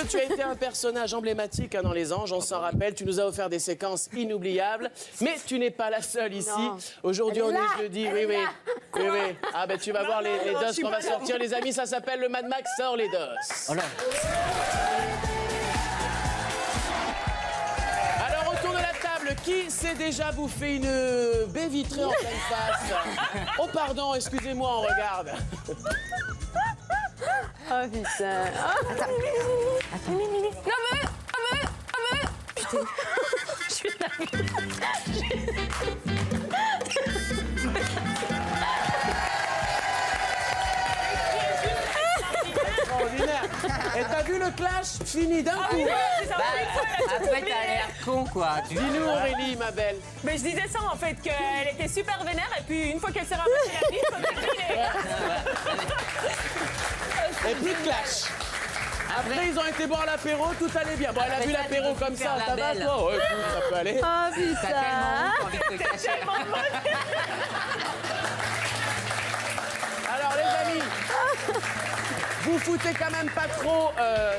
tu as été un personnage emblématique dans Les Anges, on s'en rappelle. Tu nous as offert des séquences inoubliables. Mais tu n'es pas la seule ici. Aujourd'hui, on est jeudi. Oui. Ah ben, tu vas voir les doses qu'on va sortir, les amis. Ça s'appelle le Mad Max sort les doses. Oh non. Alors, autour de la table, qui s'est déjà bouffé une baie vitrée en pleine face? Oh, pardon, excusez-moi, on regarde. Oh putain. Attends. Extraordinaire. Et t'as vu le clash fini d'un coup? Après, t'as l'air con, quoi. Dis-nous, Aurélie, ma belle. Mais je disais ça en fait, qu'elle était super vénère et puis une fois qu'elle s'est ramassée la vie, faut décliner. Et plus de clash. Après, ils ont été boire l'apéro, tout allait bien. Bon, elle a Après vu ça, l'apéro tu peux comme ça, faire la ça va, belle. toi? Ouais, écoute, ça peut aller. Oh T'as putain. tellement envie de te cacher. Alors, les amis, vous foutez quand même pas trop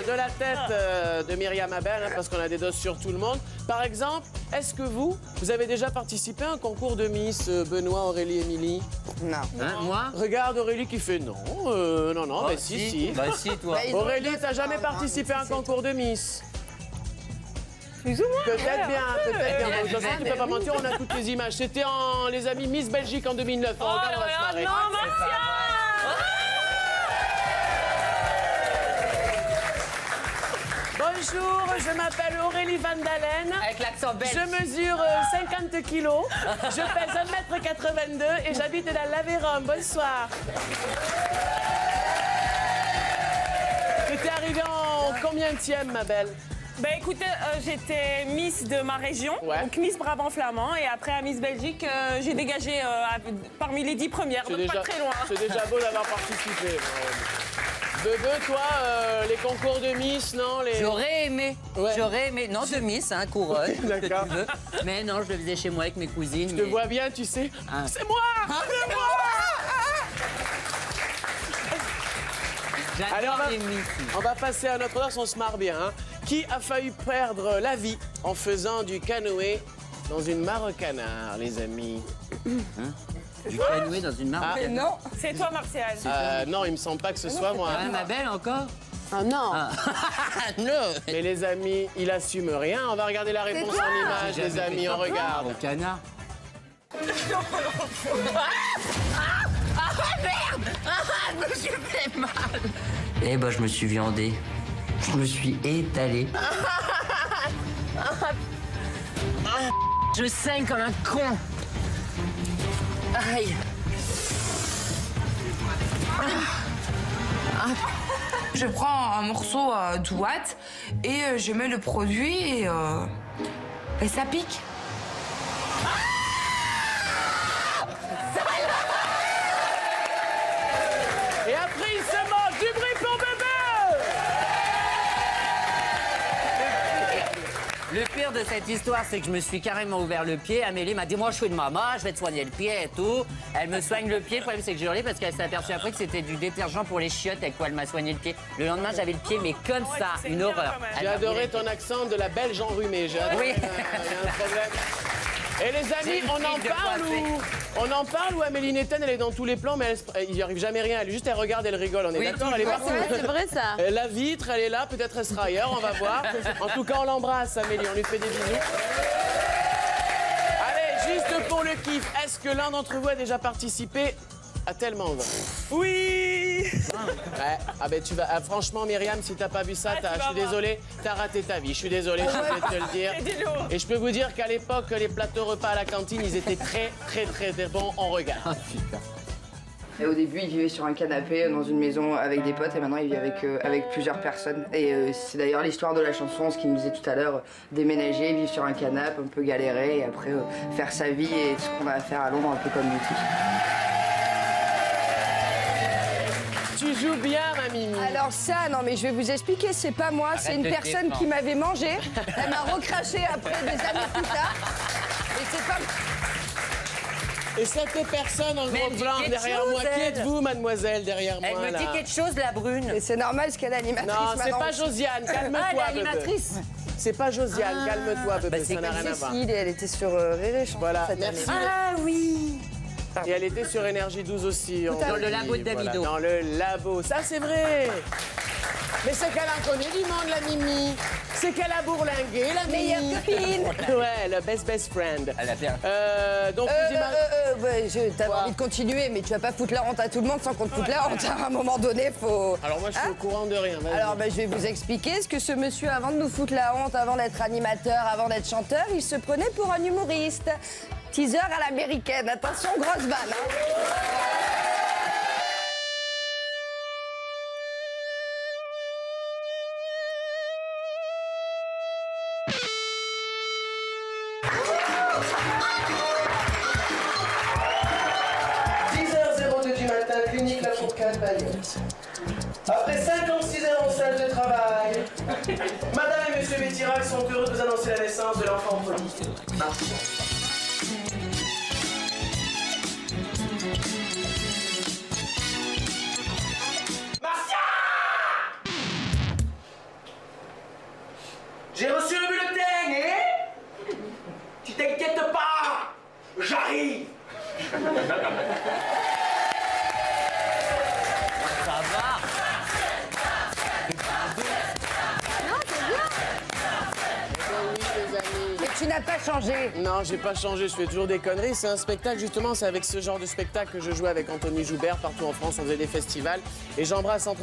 de la tête de Myriam Abel, hein, parce qu'on a des doses sur tout le monde. Par exemple, est-ce que vous avez déjà participé à un concours de Miss Benoît, Aurélie, Émilie? Non. Hein, moi? Regarde Aurélie qui fait non. Non, Oh, mais si. Bah si, toi. Aurélie, t'as jamais participé à un concours de Miss? Plus ou moins. Peut-être bien. Il a De toute façon, tu peux pas vu. mentir, on a toutes les images. C'était en, les amis, Miss Belgique en 2009. Oh Regarde, on va là se là, marrer. non, Marcia! Bonjour, je m'appelle Aurélie Van Dalen. Avec l'accent belge. Je mesure 50 kilos, je pèse 1m82 et j'habite dans l'Aveyron. Bonsoir. Tu t'es arrivée en combienième, ma belle? Bah écoutez, j'étais Miss de ma région, Ouais. donc Miss Brabant Flamand, et après à Miss Belgique, j'ai dégagé parmi les 10 premières, donc pas très loin. C'est déjà beau d'avoir participé. Bebe, toi, les concours de Miss, non les... J'aurais aimé. Ouais. J'aurais aimé. Non, de Miss, hein, couronne. D'accord. que tu veux. Mais non, je le faisais chez moi avec mes cousines. Je te vois bien, tu sais. Ah. C'est moi! C'est moi! Allez, J'adore les Miss. On va passer à notre heure, on se marre bien. Hein. Qui a failli perdre la vie en faisant du canoë dans une mare au canard, les amis? Du canoë dans une marque. Ah. Non. C'est toi, Martial. Non, il me semble pas que ce soit moi. Ah, ma belle encore? Oh non. Non. Mais les amis, il assume rien. On va regarder la réponse en image, les amis, on regarde. Au canard. Eh ben, je me suis viandé. Je me suis étalé. Je saigne comme un con. Aïe. Je prends un morceau d'ouate et je mets le produit et ça pique. Et après, il se mange du bruit pour bébé! Le pire de cette histoire, c'est que je me suis carrément ouvert le pied. Amélie m'a dit, moi, je suis une maman, je vais te soigner le pied et tout. Elle me soigne le pied. Le problème, c'est que j'ai hurlé parce qu'elle s'est aperçue après que c'était du détergent pour les chiottes avec quoi elle m'a soigné le pied. Le lendemain, j'avais le pied, mais comme Ouais, ça, c'est une bien, horreur. quand même. Elle J'ai m'a adoré brûlé. ton accent de la Belge enrhumée. J'ai adoré. Oui. Il y a un problème. Et les J'ai amis, une on en fille de parle coiffée. ou... On en parle ou Amélie Netten, elle est dans tous les plans, mais il n'y arrive jamais rien. Elle juste, elle regarde, elle rigole. On est Oui, d'accord, elle est toujours. partout. Ouais, c'est vrai ça. La vitre, elle est là, peut-être elle sera ailleurs, on va voir. En tout cas, on l'embrasse, Amélie, on lui fait des bisous. Allez, juste pour le kiff, est-ce que l'un d'entre vous a déjà participé à Tellement Vrai? Oui! Ouais. Ah ben tu vas. Franchement, Myriam, si t'as pas vu ça, Ah, tu vas je suis voir. désolé, t'as raté ta vie. Je suis désolé, je vais te le dire. C'est du lourd. Et je peux vous dire qu'à l'époque, les plateaux repas à la cantine, ils étaient très bons. On regarde. Ah, putain. Et au début, il vivait sur un canapé dans une maison avec des potes et maintenant il vit avec plusieurs personnes. Et c'est d'ailleurs l'histoire de la chanson, ce qu'il nous disait tout à l'heure, déménager, vivre sur un canapé, un peu galérer et après faire sa vie et ce qu'on a à faire à Londres, un peu comme nous tous. Tu joues bien, ma Mimi. Alors ça, non mais je vais vous expliquer, c'est pas moi, c'est une de te personne défendre. qui m'avait mangé. Elle m'a recraché après des années plus tard. Et c'est pas... Et cette personne en Mais gros elle me dit blanc quelque derrière chose, moi, qui elle. êtes-vous, mademoiselle, derrière Elle moi me dit là? quelque chose, la brune. Et c'est normal, parce qu'elle est animatrice Non, c'est maintenant. pas Josiane, calme-toi, Ah, bébé. l'animatrice. C'est pas Josiane, calme-toi, bébé, bah, c'est ça n'a comme rien à voir. Cécile, elle était sur Rire et Chanson Voilà, cette merci. année. Ah oui. Et elle était sur Énergie 12 aussi. Dans le labo de Davido. Dans le labo, ça c'est vrai. Mais c'est qu'elle en connaît du monde, la Mimi. C'est qu'elle a bourlingué, la Meilleure Mimi. copine. Ouais, le best friend. Elle a fait Donc, vous imaginez... T'avais Quoi envie de continuer, mais tu vas pas foutre la honte à tout le monde sans qu'on te foute la honte. À un moment donné, faut... Alors moi, je suis au courant de rien. vas-y. Alors, je vais vous expliquer ce que ce monsieur, avant de nous foutre la honte, avant d'être animateur, avant d'être chanteur, il se prenait pour un humoriste. Teaser à l'américaine. Attention, grosse vanne. Hein. Du matin, clinique La Fourcade, Bayonne. Après 56 heures en salle de travail, Madame et Monsieur Bétirac sont heureux de vous annoncer la naissance de l'enfant prodigue, Martial. Martial! J'ai reçu le bulletin et... Tu t'inquiètes pas, j'arrive. Ça va. Mais tu n'as pas changé. Non, j'ai pas changé, je fais toujours des conneries. C'est un spectacle, justement, c'est avec ce genre de spectacle que je jouais avec Anthony Joubert. Partout en France, on faisait des festivals. Et j'embrasse entre